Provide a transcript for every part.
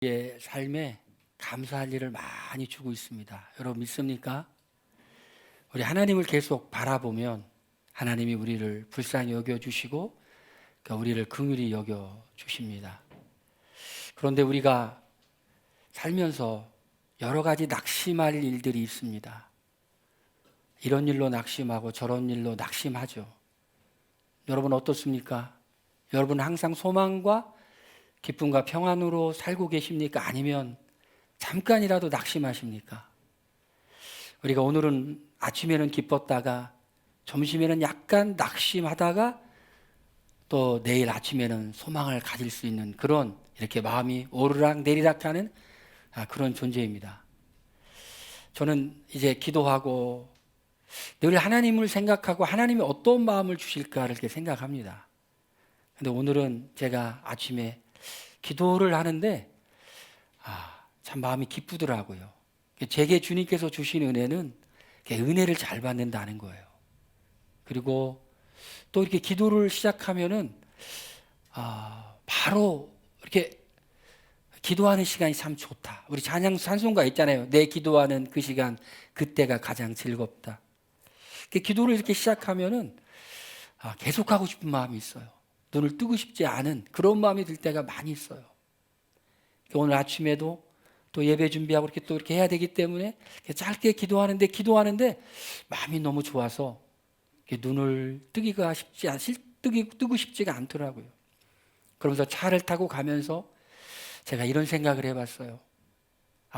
우리의 삶에 감사할 일을 많이 주고 있습니다. 여러분 믿습니까? 우리 하나님을 계속 바라보면 하나님이 우리를 불쌍히 여겨주시고 우리를 긍휼히 여겨주십니다. 그런데 우리가 살면서 여러 가지 낙심할 일들이 있습니다. 이런 일로 낙심하고 저런 일로 낙심하죠. 여러분 어떻습니까? 여러분 항상 소망과 기쁨과 평안으로 살고 계십니까? 아니면 잠깐이라도 낙심하십니까? 우리가 오늘은 아침에는 기뻤다가 점심에는 약간 낙심하다가 또 내일 아침에는 소망을 가질 수 있는 그런 이렇게 마음이 오르락 내리락 하는 그런 존재입니다. 저는 이제 기도하고 늘 하나님을 생각하고 하나님이 어떤 마음을 주실까 이렇게 생각합니다. 근데 오늘은 제가 아침에 기도를 하는데 참 마음이 기쁘더라고요. 제게 주님께서 주신 은혜는 은혜를 잘 받는다는 거예요. 그리고 또 이렇게 기도를 시작하면은 바로 이렇게 기도하는 시간이 참 좋다. 우리 찬송가 있잖아요. 내 기도하는 그 시간 그때가 가장 즐겁다. 기도를 이렇게 시작하면은 계속하고 싶은 마음이 있어요. 눈을 뜨고 싶지 않은 그런 마음이 들 때가 많이 있어요. 오늘 아침에도 또 예배 준비하고 이렇게 또 이렇게 해야 되기 때문에 짧게 기도하는데 마음이 너무 좋아서 눈을 뜨고 싶지가 않더라고요. 그러면서 차를 타고 가면서 제가 이런 생각을 해봤어요.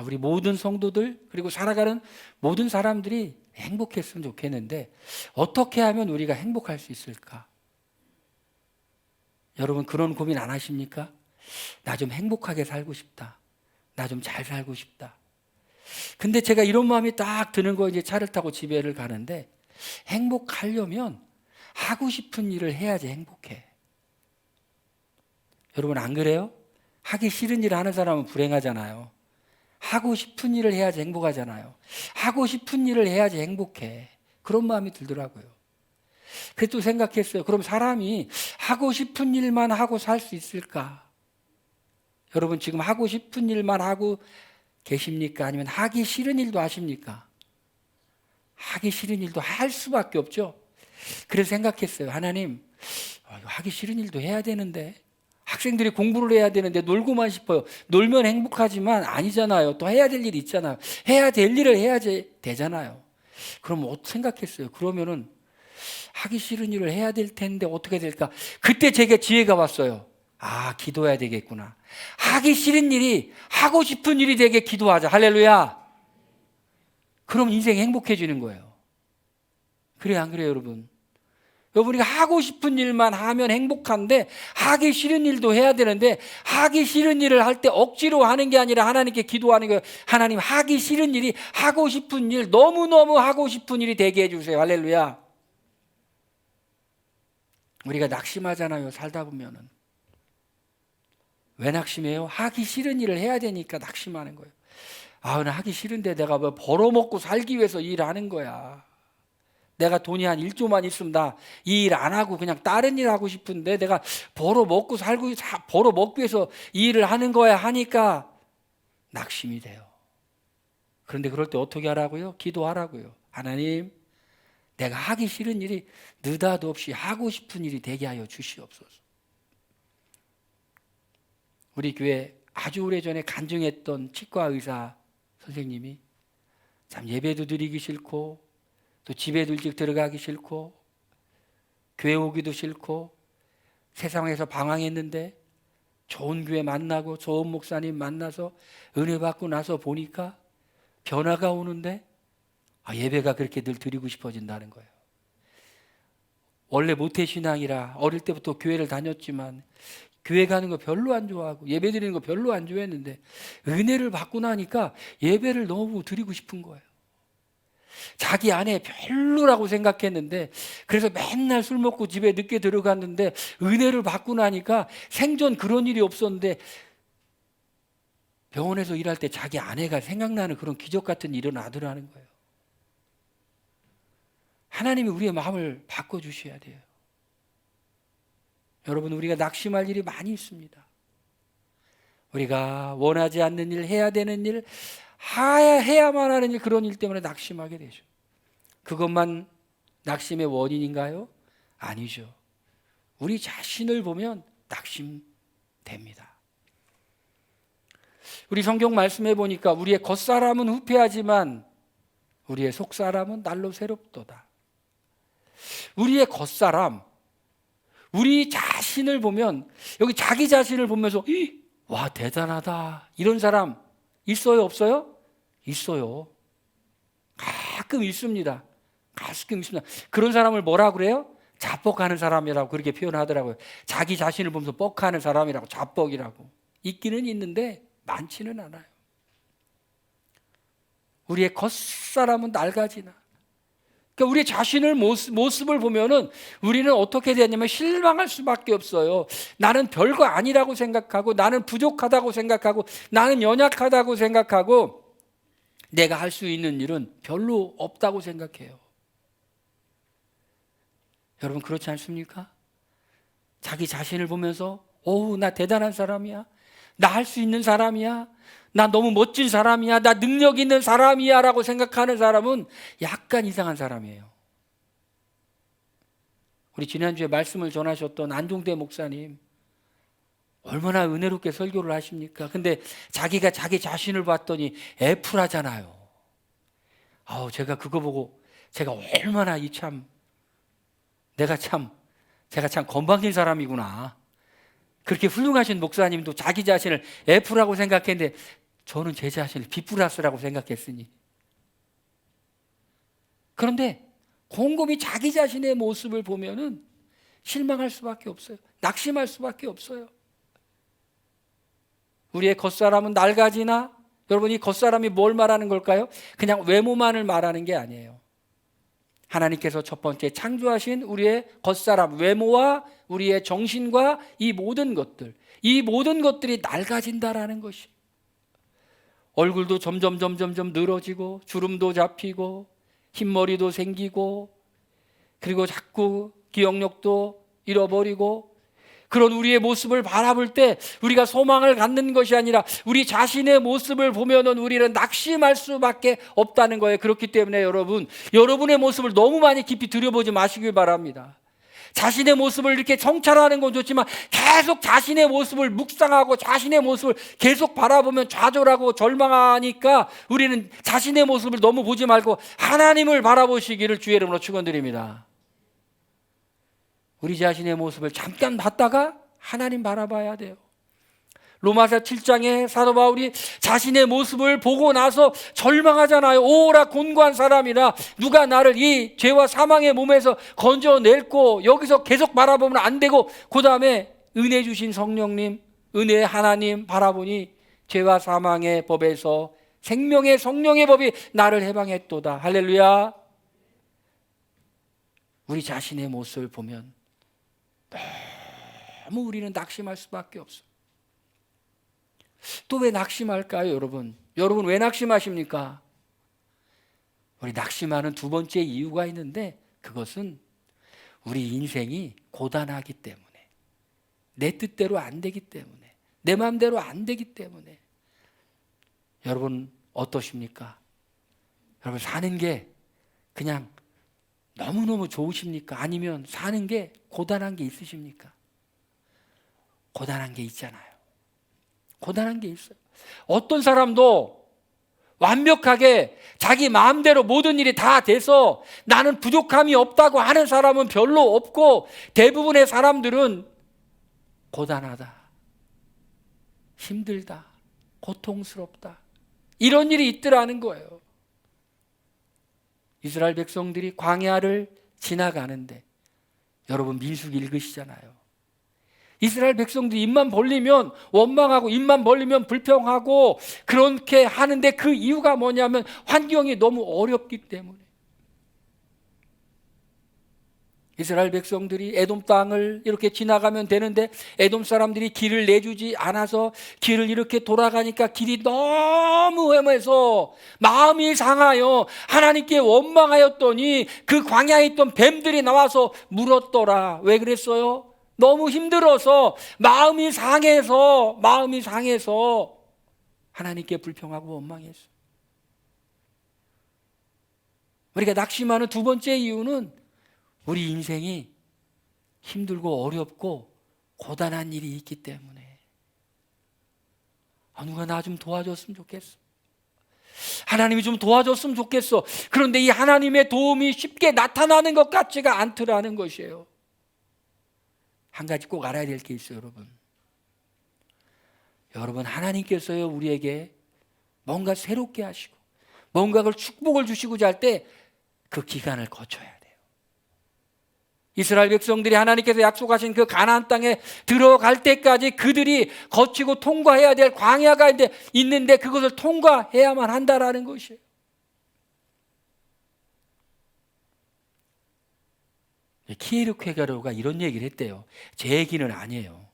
우리 모든 성도들 그리고 살아가는 모든 사람들이 행복했으면 좋겠는데 어떻게 하면 우리가 행복할 수 있을까? 여러분 그런 고민 안 하십니까? 나 좀 행복하게 살고 싶다. 나 좀 잘 살고 싶다. 근데 제가 이런 마음이 딱 드는 거예요. 이제 차를 타고 집에를 가는데 행복하려면 하고 싶은 일을 해야지 행복해. 여러분 안 그래요? 하기 싫은 일을 하는 사람은 불행하잖아요. 하고 싶은 일을 해야지 행복하잖아요. 하고 싶은 일을 해야지 행복해. 그런 마음이 들더라고요. 그래서 또 생각했어요. 그럼 사람이 하고 싶은 일만 하고 살 수 있을까? 여러분 지금 하고 싶은 일만 하고 계십니까? 아니면 하기 싫은 일도 하십니까? 하기 싫은 일도 할 수밖에 없죠. 그래서 생각했어요. 하나님, 하기 싫은 일도 해야 되는데 학생들이 공부를 해야 되는데 놀고만 싶어요. 놀면 행복하지만 아니잖아요. 또 해야 될 일이 있잖아요. 해야 될 일을 해야지 되잖아요. 그럼 생각했어요. 그러면은 하기 싫은 일을 해야 될 텐데 어떻게 될까? 그때 제게 지혜가 왔어요. 기도해야 되겠구나. 하기 싫은 일이 하고 싶은 일이 되게 기도하자. 할렐루야. 그럼 인생이 행복해지는 거예요. 그래요, 안 그래요, 여러분? 우리가 하고 싶은 일만 하면 행복한데 하기 싫은 일도 해야 되는데 하기 싫은 일을 할 때 억지로 하는 게 아니라 하나님께 기도하는 거예요. 하나님 하기 싫은 일이 하고 싶은 일, 너무너무 하고 싶은 일이 되게 해주세요. 할렐루야. 우리가 낙심하잖아요. 살다 보면은. 왜 낙심해요? 하기 싫은 일을 해야 되니까 낙심하는 거예요. 나 하기 싫은데 내가 뭐 벌어먹고 살기 위해서 일하는 거야. 내가 돈이 한 1조만 있으면 나 이 일 안 하고 그냥 다른 일 하고 싶은데 내가 벌어먹기 위해서 이 일을 하는 거야 하니까 낙심이 돼요. 그런데 그럴 때 어떻게 하라고요? 기도하라고요. 하나님, 내가 하기 싫은 일이 느닷없이 없이 하고 싶은 일이 되게 하여 주시옵소서. 우리 교회 아주 오래전에 간증했던 치과 의사 선생님이 참 예배도 드리기 싫고 또 집에도 일찍 들어가기 싫고 교회 오기도 싫고 세상에서 방황했는데 좋은 교회 만나고 좋은 목사님 만나서 은혜 받고 나서 보니까 변화가 오는데 예배가 그렇게 늘 드리고 싶어진다는 거예요. 원래 모태신앙이라 어릴 때부터 교회를 다녔지만 교회 가는 거 별로 안 좋아하고 예배 드리는 거 별로 안 좋아했는데 은혜를 받고 나니까 예배를 너무 드리고 싶은 거예요. 자기 안에 별로라고 생각했는데 그래서 맨날 술 먹고 집에 늦게 들어갔는데 은혜를 받고 나니까 생전 그런 일이 없었는데 병원에서 일할 때 자기 아내가 생각나는 그런 기적 같은 일이 일어나더라는 거예요. 하나님이 우리의 마음을 바꿔주셔야 돼요. 여러분 우리가 낙심할 일이 많이 있습니다. 우리가 원하지 않는 일, 해야 되는 일, 해야만 하는 일, 그런 일 때문에 낙심하게 되죠. 그것만 낙심의 원인인가요? 아니죠. 우리 자신을 보면 낙심됩니다. 우리 성경 말씀해 보니까 우리의 겉사람은 후패하지만 우리의 속사람은 날로 새롭도다. 우리의 겉사람, 우리 자신을 보면, 여기 자기 자신을 보면서 와 대단하다 이런 사람 있어요 없어요? 있어요. 가끔 있습니다. 가끔 있습니다. 그런 사람을 뭐라고 그래요? 자뻑하는 사람이라고 그렇게 표현하더라고요. 자기 자신을 보면서 뻑하는 사람이라고, 자뻑이라고. 있기는 있는데 많지는 않아요. 우리의 겉사람은 낡아지나. 그러니까 우리 자신을 모습을 보면은 우리는 어떻게 되냐면 실망할 수밖에 없어요. 나는 별거 아니라고 생각하고, 나는 부족하다고 생각하고, 나는 연약하다고 생각하고, 내가 할 수 있는 일은 별로 없다고 생각해요. 여러분 그렇지 않습니까? 자기 자신을 보면서 나 대단한 사람이야, 나 할 수 있는 사람이야, 나 너무 멋진 사람이야, 나 능력 있는 사람이야 라고 생각하는 사람은 약간 이상한 사람이에요. 우리 지난주에 말씀을 전하셨던 안종대 목사님, 얼마나 은혜롭게 설교를 하십니까? 근데 자기가 자기 자신을 봤더니 F라잖아요. 제가 그거 보고 제가 얼마나 제가 참 건방진 사람이구나. 그렇게 훌륭하신 목사님도 자기 자신을 F라고 생각했는데 저는 제 자신을 B 플러스라고 생각했으니. 그런데 곰곰이 자기 자신의 모습을 보면은 실망할 수밖에 없어요. 낙심할 수밖에 없어요. 우리의 겉사람은 낡아지나? 여러분, 이 겉사람이 뭘 말하는 걸까요? 그냥 외모만을 말하는 게 아니에요. 하나님께서 첫 번째 창조하신 우리의 겉사람, 외모와 우리의 정신과 이 모든 것들이 낡아진다라는 것이. 얼굴도 점점 늘어지고, 주름도 잡히고, 흰머리도 생기고, 그리고 자꾸 기억력도 잃어버리고, 그런 우리의 모습을 바라볼 때 우리가 소망을 갖는 것이 아니라 우리 자신의 모습을 보면은 우리는 낙심할 수밖에 없다는 거예요. 그렇기 때문에 여러분의 모습을 너무 많이 깊이 들여보지 마시길 바랍니다. 자신의 모습을 이렇게 성찰하는 건 좋지만 계속 자신의 모습을 묵상하고 자신의 모습을 계속 바라보면 좌절하고 절망하니까 우리는 자신의 모습을 너무 보지 말고 하나님을 바라보시기를 주의 이름으로 축원드립니다. 우리 자신의 모습을 잠깐 봤다가 하나님 바라봐야 돼요. 로마서 7장에 사도 바울이 자신의 모습을 보고 나서 절망하잖아요. 오라 곤고한 사람이라, 누가 나를 이 죄와 사망의 몸에서 건져낼고, 여기서 계속 바라보면 안 되고, 그 다음에 은혜 주신 성령님, 은혜의 하나님 바라보니 죄와 사망의 법에서 생명의 성령의 법이 나를 해방했도다. 할렐루야. 우리 자신의 모습을 보면 너무 우리는 낙심할 수밖에 없어요. 또 왜 낙심할까요, 여러분? 여러분 왜 낙심하십니까? 우리 낙심하는 두 번째 이유가 있는데, 그것은 우리 인생이 고단하기 때문에, 내 뜻대로 안 되기 때문에, 내 마음대로 안 되기 때문에. 여러분 어떠십니까? 여러분 사는 게 그냥 너무너무 좋으십니까? 아니면 사는 게 고단한 게 있으십니까? 고단한 게 있잖아요. 고단한 게 있어요. 어떤 사람도 완벽하게 자기 마음대로 모든 일이 다 돼서 나는 부족함이 없다고 하는 사람은 별로 없고, 대부분의 사람들은 고단하다, 힘들다, 고통스럽다, 이런 일이 있더라는 거예요. 이스라엘 백성들이 광야를 지나가는데, 여러분 민수기 읽으시잖아요. 이스라엘 백성들이 입만 벌리면 원망하고 입만 벌리면 불평하고 그렇게 하는데, 그 이유가 뭐냐면 환경이 너무 어렵기 때문에. 이스라엘 백성들이 에돔 땅을 이렇게 지나가면 되는데 에돔 사람들이 길을 내주지 않아서 길을 이렇게 돌아가니까 길이 너무 험해서 마음이 상하여 하나님께 원망하였더니 그 광야에 있던 뱀들이 나와서 물었더라. 왜 그랬어요? 너무 힘들어서 마음이 상해서 하나님께 불평하고 원망했어. 우리가 낙심하는 두 번째 이유는 우리 인생이 힘들고 어렵고 고단한 일이 있기 때문에 누가 나 좀 도와줬으면 좋겠어. 하나님이 좀 도와줬으면 좋겠어. 그런데 이 하나님의 도움이 쉽게 나타나는 것 같지가 않더라는 것이에요. 한 가지 꼭 알아야 될 게 있어요, 여러분 하나님께서요 우리에게 뭔가 새롭게 하시고 뭔가 그걸 축복을 주시고자 할 때 그 기간을 거쳐야 돼요. 이스라엘 백성들이 하나님께서 약속하신 그 가나안 땅에 들어갈 때까지 그들이 거치고 통과해야 될 광야가 있는데 그것을 통과해야만 한다라는 것이에요. 키에르케가르가 이런 얘기를 했대요. 제 얘기는 아니에요.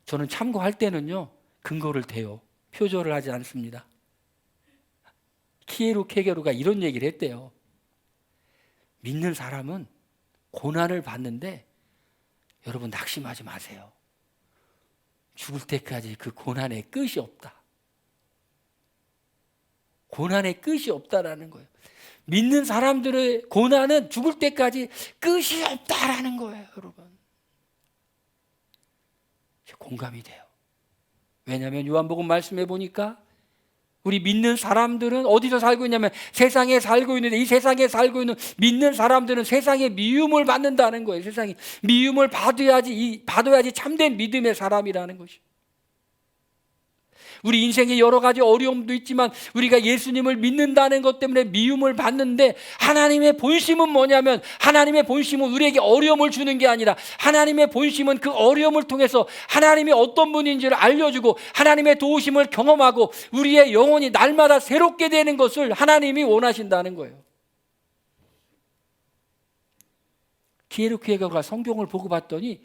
저는 참고할 때는요 근거를 대요. 표절을 하지 않습니다. 키에르케가르가 이런 얘기를 했대요. 믿는 사람은 고난을 받는데 여러분 낙심하지 마세요. 죽을 때까지 그 고난의 끝이 없다. 고난의 끝이 없다라는 거예요. 믿는 사람들의 고난은 죽을 때까지 끝이 없다라는 거예요, 여러분. 공감이 돼요. 왜냐하면 요한복음 말씀해 보니까 우리 믿는 사람들은 어디서 살고 있냐면 세상에 살고 있는데 이 세상에 살고 있는 믿는 사람들은 세상의 미움을 받는다는 거예요. 세상에 미움을 받아야지 참된 믿음의 사람이라는 것이죠. 우리 인생에 여러 가지 어려움도 있지만 우리가 예수님을 믿는다는 것 때문에 미움을 받는데 하나님의 본심은 뭐냐면 하나님의 본심은 우리에게 어려움을 주는 게 아니라 하나님의 본심은 그 어려움을 통해서 하나님이 어떤 분인지를 알려주고 하나님의 도우심을 경험하고 우리의 영혼이 날마다 새롭게 되는 것을 하나님이 원하신다는 거예요. 키에르케가르가 성경을 보고 봤더니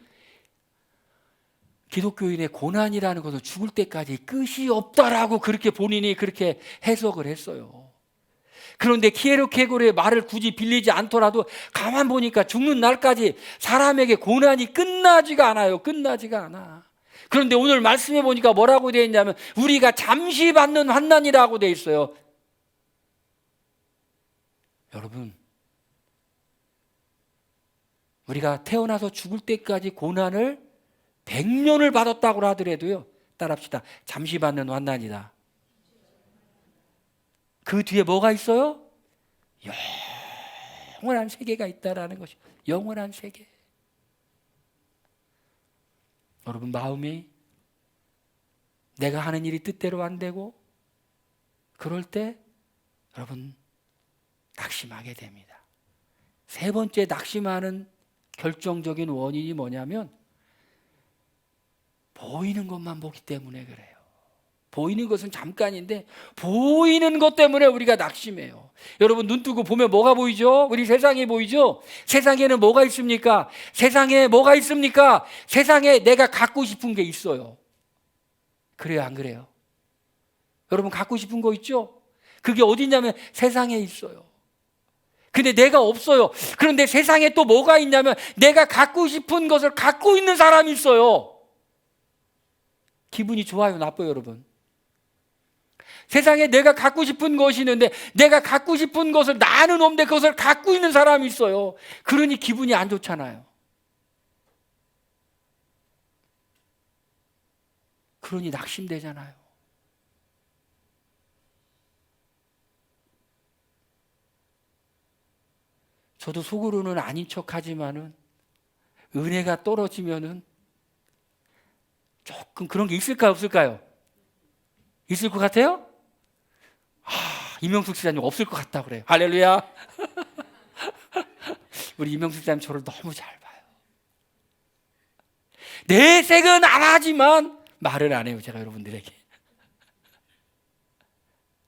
기독교인의 고난이라는 것은 죽을 때까지 끝이 없다라고 그렇게 본인이 그렇게 해석을 했어요. 그런데 키에르케고르의 말을 굳이 빌리지 않더라도 가만 보니까 죽는 날까지 사람에게 고난이 끝나지가 않아요. 끝나지가 않아. 그런데 오늘 말씀해 보니까 뭐라고 되어 있냐면 우리가 잠시 받는 환난이라고 되어 있어요. 여러분 우리가 태어나서 죽을 때까지 고난을 100년을 받았다고 하더라도요 따라합시다. 잠시 받는 환난이다. 그 뒤에 뭐가 있어요? 영원한 세계가 있다라는 것이 영원한 세계. 여러분 마음이 내가 하는 일이 뜻대로 안 되고 그럴 때 여러분 낙심하게 됩니다. 세 번째 낙심하는 결정적인 원인이 뭐냐면 보이는 것만 보기 때문에 그래요. 보이는 것은 잠깐인데 보이는 것 때문에 우리가 낙심해요. 여러분 눈 뜨고 보면 뭐가 보이죠? 우리 세상이 보이죠? 세상에는 뭐가 있습니까? 세상에 뭐가 있습니까? 세상에 내가 갖고 싶은 게 있어요. 그래요, 안 그래요? 여러분 갖고 싶은 거 있죠? 그게 어디냐면 세상에 있어요. 근데 내가 없어요. 그런데 세상에 또 뭐가 있냐면 내가 갖고 싶은 것을 갖고 있는 사람이 있어요. 기분이 좋아요, 나빠요, 여러분? 세상에 내가 갖고 싶은 것이 있는데 내가 갖고 싶은 것을 나는 없는데 그것을 갖고 있는 사람이 있어요. 그러니 기분이 안 좋잖아요. 그러니 낙심되잖아요. 저도 속으로는 아닌 척하지만은 은혜가 떨어지면은 조금 그런 게 있을까요, 없을까요? 있을 것 같아요? 이명숙 지사님 없을 것 같다 그래요. 할렐루야. 우리 이명숙 지사님 저를 너무 잘 봐요. 내색은 안 하지만 말을 안 해요, 제가 여러분들에게.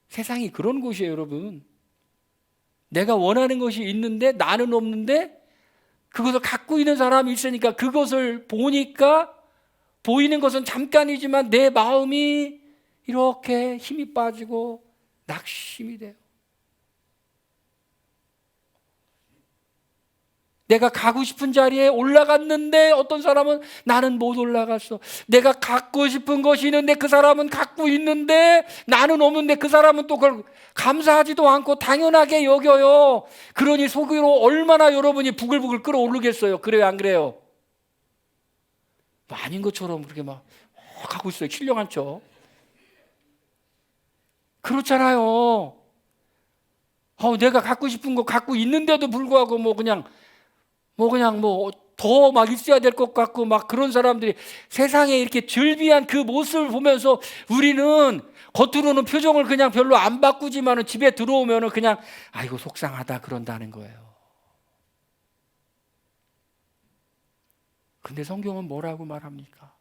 세상이 그런 곳이에요, 여러분. 내가 원하는 것이 있는데 나는 없는데 그것을 갖고 있는 사람이 있으니까 그것을 보니까 보이는 것은 잠깐이지만 내 마음이 이렇게 힘이 빠지고 낙심이 돼요. 내가 가고 싶은 자리에 올라갔는데 어떤 사람은 나는 못 올라갔어. 내가 갖고 싶은 것이 있는데 그 사람은 갖고 있는데 나는 없는데 그 사람은 또 그걸 감사하지도 않고 당연하게 여겨요. 그러니 속으로 얼마나 여러분이 부글부글 끓어오르겠어요. 그래요, 안 그래요? 뭐 아닌 것처럼 그렇게 막 하고 있어요. 신령한 척. 그렇잖아요. 내가 갖고 싶은 거 갖고 있는데도 불구하고 그냥 더 막 있어야 될 것 같고 막 그런 사람들이 세상에 이렇게 즐비한 그 모습을 보면서 우리는 겉으로는 표정을 그냥 별로 안 바꾸지만은 집에 들어오면은 그냥 아이고 속상하다 그런다는 거예요. 근데 성경은 뭐라고 말합니까?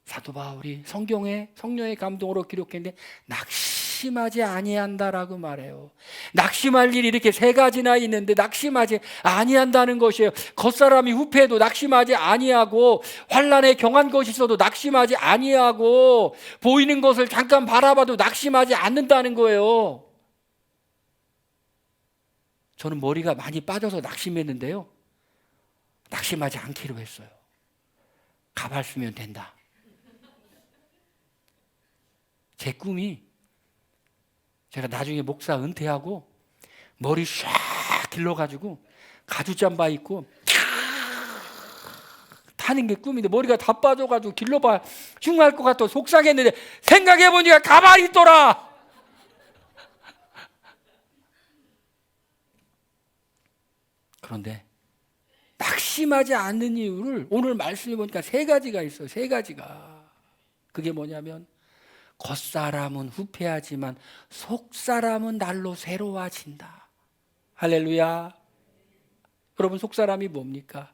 사도 바울이 성경에 성령의 감동으로 기록했는데 낙심하지 아니한다라고 말해요. 낙심할 일이 이렇게 세 가지나 있는데 낙심하지 아니한다는 것이에요. 겉사람이 후패해도 낙심하지 아니하고 환난에 경한 것이 있어도 낙심하지 아니하고 보이는 것을 잠깐 바라봐도 낙심하지 않는다는 거예요. 저는 머리가 많이 빠져서 낙심했는데요. 낙심하지 않기로 했어요. 가발 쓰면 된다. 제 꿈이 제가 나중에 목사 은퇴하고 머리 샥 길러가지고 가죽잠바 입고 타는 게 꿈인데 머리가 다 빠져가지고 길러봐야 흉할 것 같아 속상했는데 생각해보니까 가발이 있더라. 그런데 낙심하지 않는 이유를 오늘 말씀해 보니까 세 가지가 있어요. 세 가지가. 그게 뭐냐면 겉사람은 후패하지만 속사람은 날로 새로워진다. 할렐루야. 여러분 속사람이 뭡니까?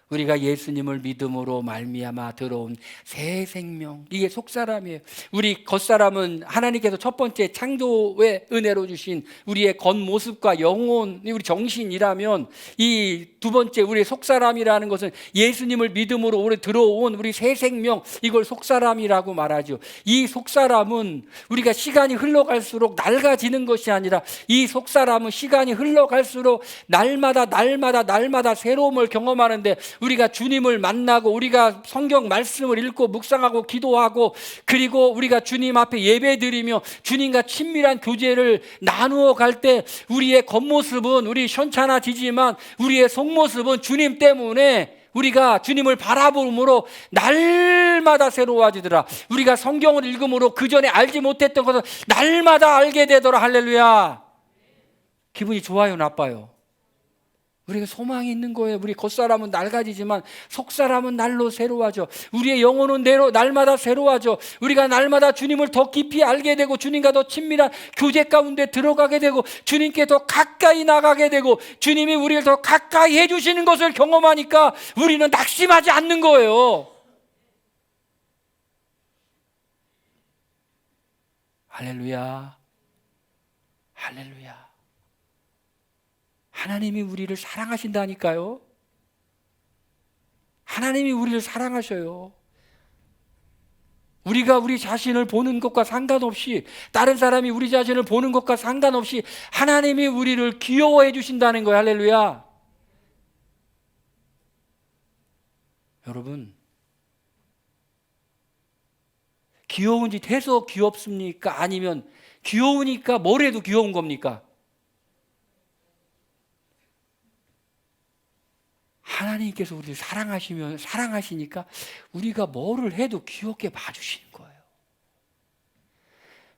우리가 예수님을 믿음으로 말미암아 들어온 새 생명, 이게 속사람이에요. 우리 겉사람은 하나님께서 첫 번째 창조의 은혜로 주신 우리의 겉모습과 영혼, 우리 정신이라면 이 두 번째 우리의 속사람이라는 것은 예수님을 믿음으로 오래 들어온 우리 새 생명, 이걸 속사람이라고 말하죠. 이 속사람은 우리가 시간이 흘러갈수록 낡아지는 것이 아니라 이 속사람은 시간이 흘러갈수록 날마다 새로움을 경험하는데 우리가 주님을 만나고 우리가 성경 말씀을 읽고 묵상하고 기도하고 그리고 우리가 주님 앞에 예배드리며 주님과 친밀한 교제를 나누어 갈 때 우리의 겉모습은 우리 현찮아지지만 우리의 속모습은 주님 때문에 우리가 주님을 바라봄으로 날마다 새로워지더라. 우리가 성경을 읽음으로 그 전에 알지 못했던 것을 날마다 알게 되더라. 할렐루야. 기분이 좋아요, 나빠요? 우리가 소망이 있는 거예요. 우리 겉사람은 낡아지지만 속사람은 날로 새로워져. 우리의 영혼은 날마다 새로워져. 우리가 날마다 주님을 더 깊이 알게 되고 주님과 더 친밀한 교제 가운데 들어가게 되고 주님께 더 가까이 나가게 되고 주님이 우리를 더 가까이 해주시는 것을 경험하니까 우리는 낙심하지 않는 거예요. 할렐루야. 할렐루야. 하나님이 우리를 사랑하신다니까요. 하나님이 우리를 사랑하셔요. 우리가 우리 자신을 보는 것과 상관없이 다른 사람이 우리 자신을 보는 것과 상관없이 하나님이 우리를 귀여워해 주신다는 거예요. 할렐루야. 여러분, 귀여운 짓 해서 귀엽습니까? 아니면 귀여우니까 뭘 해도 귀여운 겁니까? 하나님께서 우리를 사랑하시니까 우리가 뭐를 해도 귀엽게 봐주시는 거예요.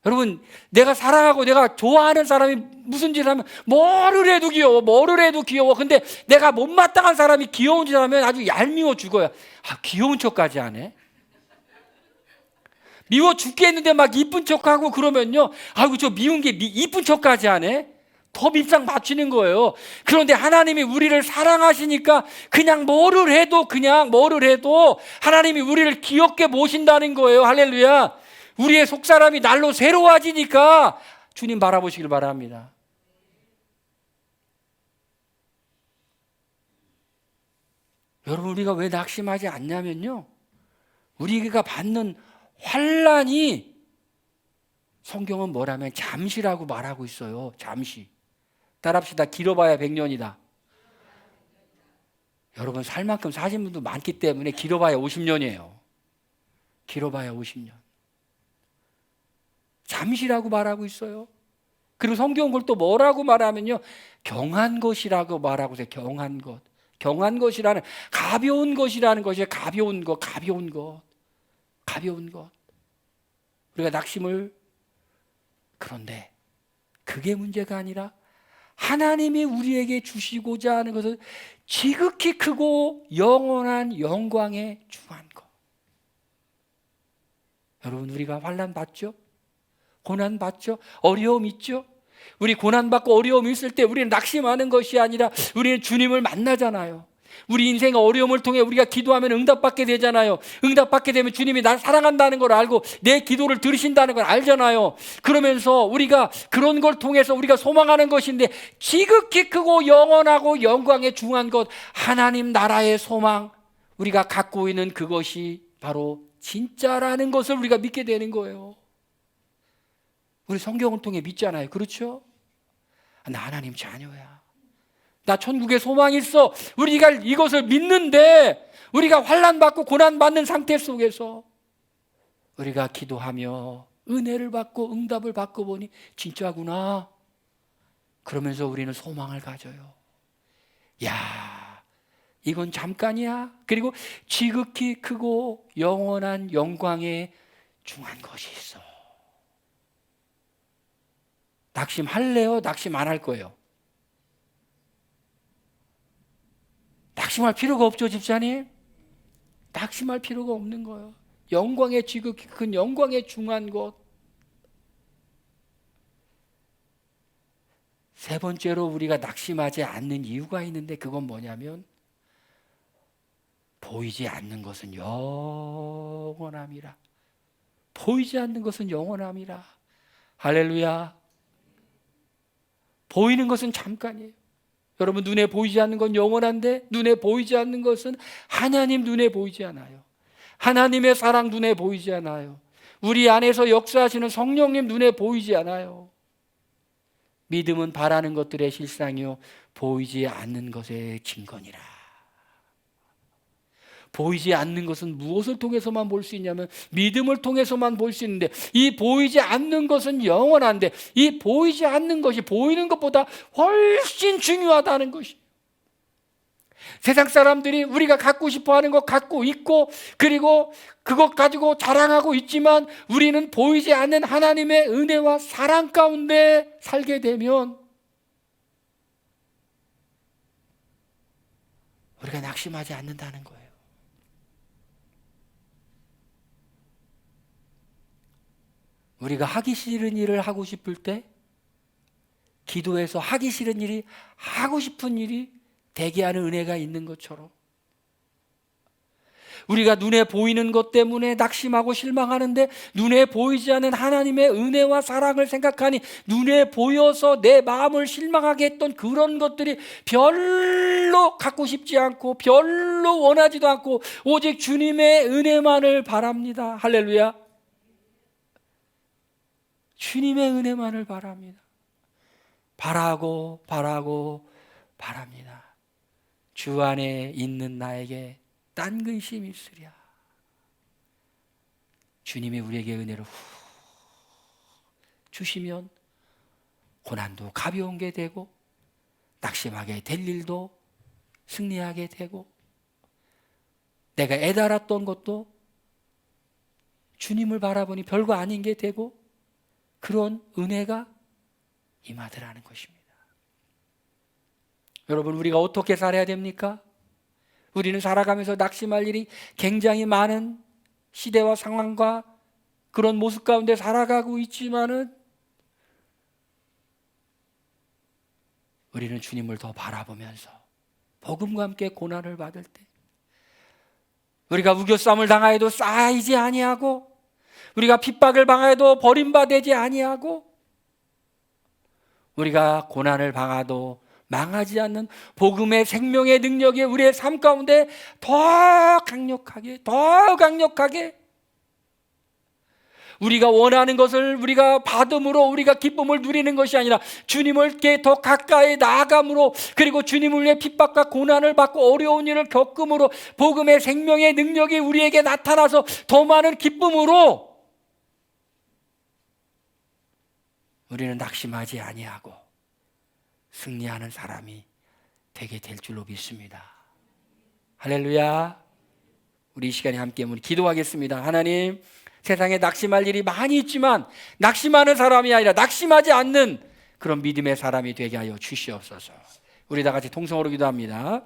여러분, 내가 사랑하고 내가 좋아하는 사람이 무슨 짓을 하면 뭐를 해도 귀여워. 근데 내가 못마땅한 사람이 귀여운 짓을 하면 아주 얄미워 죽어요. 귀여운 척까지 하네. 미워 죽겠는데 막 이쁜 척하고 그러면요, 저 미운 게 이쁜 척까지 하네. 더 밑상 맞추는 거예요. 그런데 하나님이 우리를 사랑하시니까 그냥 뭐를 해도 하나님이 우리를 귀엽게 모신다는 거예요. 할렐루야. 우리의 속사람이 날로 새로워지니까 주님 바라보시길 바랍니다. 여러분, 우리가 왜 낙심하지 않냐면요, 우리가 받는 환난이 성경은 뭐라면 잠시라고 말하고 있어요. 잠시. 따라합시다. 길어봐야 100년이다. 여러분 살 만큼 사신 분도 많기 때문에 길어봐야 50년이에요. 길어봐야 50년. 잠시라고 말하고 있어요. 그리고 성경은 그걸 또 뭐라고 말하면요, 경한 것이라고 말하고 있어요. 경한 것. 경한 것이라는, 가벼운 것이라는 것이에요. 가벼운 것, 가벼운 것, 가벼운 것. 우리가 낙심을, 그런데 그게 문제가 아니라 하나님이 우리에게 주시고자 하는 것은 지극히 크고 영원한 영광에 중한 것. 여러분, 우리가 환난 받죠? 고난 받죠? 어려움 있죠? 우리 고난 받고 어려움 있을 때 우리는 낙심하는 것이 아니라 우리는 주님을 만나잖아요. 우리 인생의 어려움을 통해 우리가 기도하면 응답받게 되잖아요. 응답받게 되면 주님이 날 사랑한다는 걸 알고 내 기도를 들으신다는 걸 알잖아요. 그러면서 우리가 그런 걸 통해서 우리가 소망하는 것인데, 지극히 크고 영원하고 영광에 중한 것, 하나님 나라의 소망, 우리가 갖고 있는 그것이 바로 진짜라는 것을 우리가 믿게 되는 거예요. 우리 성경을 통해 믿잖아요. 그렇죠? 나 하나님 자녀야. 나 천국에 소망이 있어. 우리가 이것을 믿는데, 우리가 환난받고 고난받는 상태 속에서 우리가 기도하며 은혜를 받고 응답을 받고 보니 진짜구나. 그러면서 우리는 소망을 가져요. 야, 이건 잠깐이야. 그리고 지극히 크고 영원한 영광에 중한 것이 있어. 낙심할래요? 낙심 안 할 거예요? 낙심할 필요가 없죠, 집사님? 낙심할 필요가 없는 거예요. 영광의 지극히 큰 영광에 중한 것. 세 번째로 우리가 낙심하지 않는 이유가 있는데, 그건 뭐냐면 보이지 않는 것은 영원함이라. 보이지 않는 것은 영원함이라. 할렐루야. 보이는 것은 잠깐이에요. 여러분, 눈에 보이지 않는 건 영원한데, 눈에 보이지 않는 것은 하나님 눈에 보이지 않아요. 하나님의 사랑 눈에 보이지 않아요. 우리 안에서 역사하시는 성령님 눈에 보이지 않아요. 믿음은 바라는 것들의 실상이요 보이지 않는 것의 증거니라. 보이지 않는 것은 무엇을 통해서만 볼 수 있냐면 믿음을 통해서만 볼 수 있는데, 이 보이지 않는 것은 영원한데, 이 보이지 않는 것이 보이는 것보다 훨씬 중요하다는 것이. 세상 사람들이 우리가 갖고 싶어 하는 것 갖고 있고, 그리고 그것 가지고 자랑하고 있지만, 우리는 보이지 않는 하나님의 은혜와 사랑 가운데 살게 되면 우리가 낙심하지 않는다는 거예요. 우리가 하기 싫은 일을 하고 싶을 때, 기도해서 하기 싫은 일이 하고 싶은 일이 되게 하는 은혜가 있는 것처럼, 우리가 눈에 보이는 것 때문에 낙심하고 실망하는데, 눈에 보이지 않는 하나님의 은혜와 사랑을 생각하니 눈에 보여서 내 마음을 실망하게 했던 그런 것들이 별로 갖고 싶지 않고 별로 원하지도 않고 오직 주님의 은혜만을 바랍니다. 할렐루야. 주님의 은혜만을 바랍니다. 바라고 바랍니다. 주 안에 있는 나에게 딴 근심이 있으랴. 주님이 우리에게 은혜를 주시면 고난도 가벼운 게 되고, 낙심하게 될 일도 승리하게 되고, 내가 애달았던 것도 주님을 바라보니 별거 아닌 게 되고, 그런 은혜가 임하더라는 것입니다. 여러분, 우리가 어떻게 살아야 됩니까? 우리는 살아가면서 낙심할 일이 굉장히 많은 시대와 상황과 그런 모습 가운데 살아가고 있지만은, 우리는 주님을 더 바라보면서 복음과 함께 고난을 받을 때, 우리가 우겨쌈을 당하여도 쌓이지 아니하고, 우리가 핍박을 당하여도 버림받지 아니하고, 우리가 고난을 당하도 망하지 않는 복음의 생명의 능력이 우리의 삶 가운데 더 강력하게 우리가 원하는 것을 우리가 받음으로 우리가 기쁨을 누리는 것이 아니라 주님께 더 가까이 나아감으로, 그리고 주님을 위해 핍박과 고난을 받고 어려운 일을 겪음으로 복음의 생명의 능력이 우리에게 나타나서 더 많은 기쁨으로 우리는 낙심하지 아니하고 승리하는 사람이 되게 될 줄로 믿습니다. 할렐루야. 우리 이 시간에 함께 우리 기도하겠습니다. 하나님, 세상에 낙심할 일이 많이 있지만 낙심하는 사람이 아니라 낙심하지 않는 그런 믿음의 사람이 되게 하여 주시옵소서. 우리 다 같이 통성으로 기도합니다.